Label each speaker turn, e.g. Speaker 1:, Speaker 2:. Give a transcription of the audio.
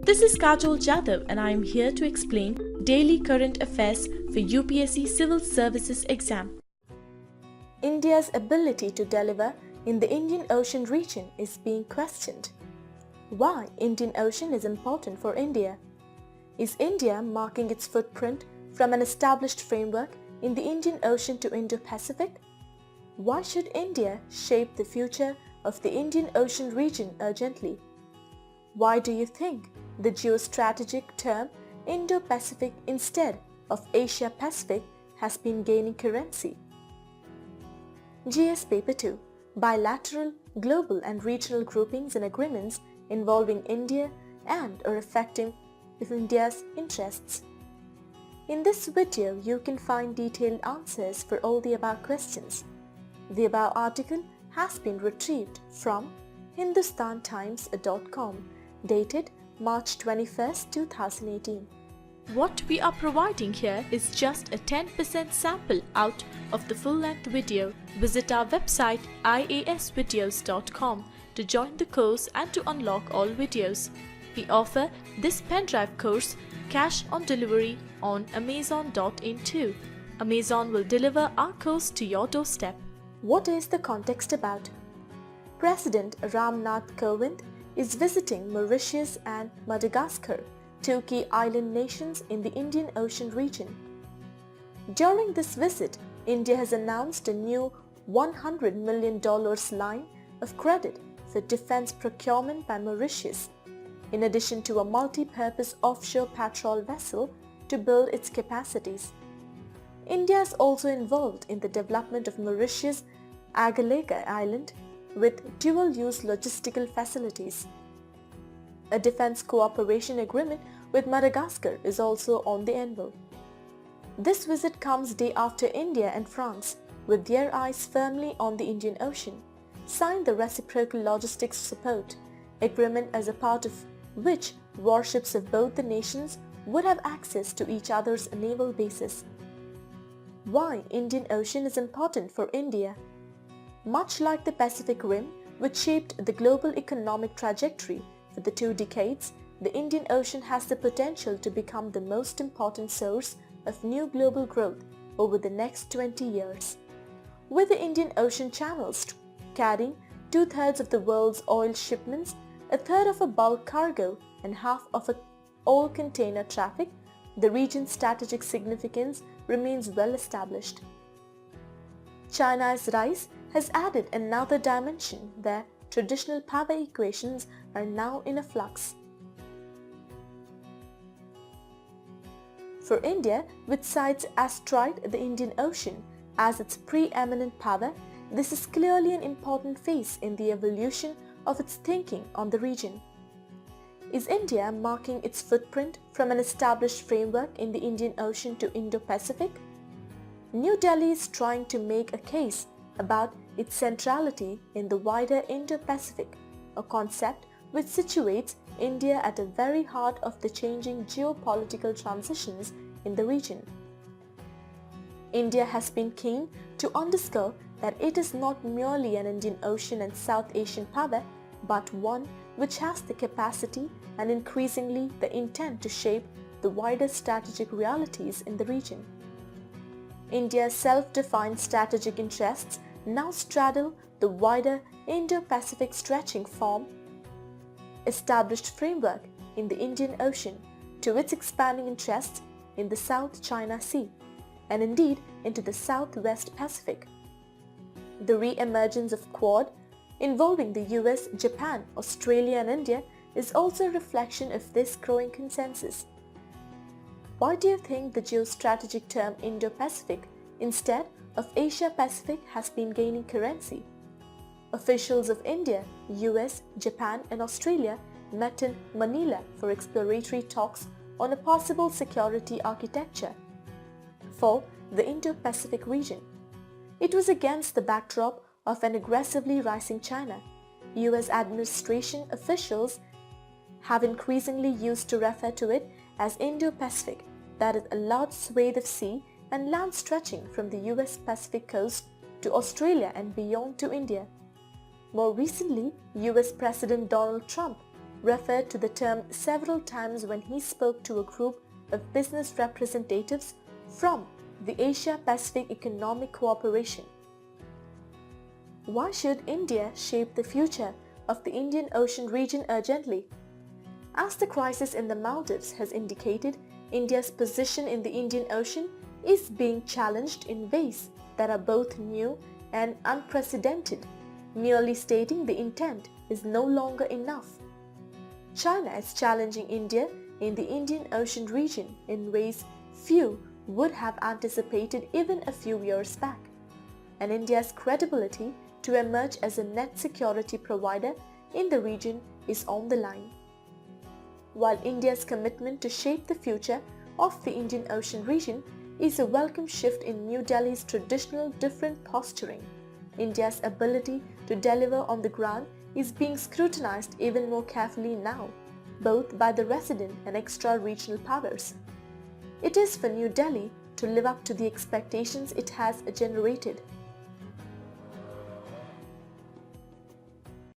Speaker 1: This is Kajol Jadhav and I am here to explain daily current affairs for UPSC Civil Services exam. India's ability to deliver in the Indian Ocean region is being questioned. Why Indian Ocean is important for India? Is India marking its footprint from an established framework in the Indian Ocean to Indo Pacific? Why should India shape the future of the Indian Ocean region urgently? Why do you think the geostrategic term Indo Pacific instead of Asia Pacific has been gaining currency? GS Paper 2: Bilateral, Global and Regional Groupings and Agreements involving India and or affecting India's interests. In this video, you can find detailed answers for all the above questions. The above article has been retrieved from hindustantimes.com, dated March 21st, 2018. What we are providing here is just a 10% sample out of the full-length video. Visit our website iasvideos.com to join the course and to unlock all videos. We offer this pen drive course cash on delivery on Amazon.in too. Amazon will deliver our course to your doorstep. What is the context about? President Ram Nath Kovind is visiting Mauritius and Madagascar, two key island nations in the Indian Ocean region. During this visit, India has announced a new $100 million line of credit for defense procurement by Mauritius, in addition to a multi-purpose offshore patrol vessel to build its capacities. India is also involved in the development of Mauritius' Agalega Island with dual-use logistical facilities. A defense cooperation agreement with Madagascar is also on the anvil. This visit comes day after India and France, with their eyes firmly on the Indian Ocean, signed the Reciprocal Logistics Support Agreement, as a part of which warships of both the nations would have access to each other's naval bases. Why Indian Ocean is important for India? Much like the Pacific Rim, which shaped the global economic trajectory for the 2 decades, the Indian Ocean has the potential to become the most important source of new global growth over the next 20 years. With the Indian Ocean channels carrying 2/3 of the world's oil shipments, 1/3 of a bulk cargo and half of all container traffic, the region's strategic significance remains well established. China's rise has added another dimension. Their traditional power equations are now in a flux. For India, which cites astride the Indian Ocean as its preeminent power, this is clearly an important phase in the evolution of its thinking on the region. Is India marking its footprint from an established framework in the Indian Ocean to Indo Pacific? New Delhi is trying to make a case about its centrality in the wider Indo Pacific, a concept which situates India at the very heart of the changing geopolitical transitions in the region. India has been keen to underscore that it is not merely an Indian Ocean and South Asian power, but one which has the capacity and increasingly the intent to shape the wider strategic realities in the region. India's self-defined strategic interests now straddle the wider Indo-Pacific, stretching from established framework in the Indian Ocean to its expanding interests in the South China Sea and indeed into the Southwest Pacific. The re-emergence of Quad involving the US, Japan, Australia and India is also a reflection of this growing consensus. Why do you think the geostrategic term Indo-Pacific instead of Asia-Pacific has been gaining currency? Officials of India, US, Japan and Australia met in Manila for exploratory talks on a possible security architecture for the Indo-Pacific region. It was against the backdrop of an aggressively rising China. US administration officials have increasingly used to refer to it as Indo-Pacific, that is a large swathe of sea and land stretching from the US Pacific coast to Australia and beyond to India. More recently, US President Donald Trump referred to the term several times when he spoke to a group of business representatives from the Asia Pacific Economic Cooperation. Why should India shape the future of the Indian Ocean region urgently? As the crisis in the Maldives has indicated, India's position in the Indian Ocean is being challenged in ways that are both new and unprecedented. Merely stating the intent is no longer enough. China is challenging India in the Indian Ocean region in ways few would have anticipated even a few years back, and India's credibility to emerge as a net security provider in the region is on the line. While India's commitment to shape the future of the Indian Ocean region is a welcome shift in New Delhi's traditional different posturing, India's ability to deliver on the ground is being scrutinized even more carefully now, both by the resident and extra-regional powers. It is for New Delhi to live up to the expectations it has generated.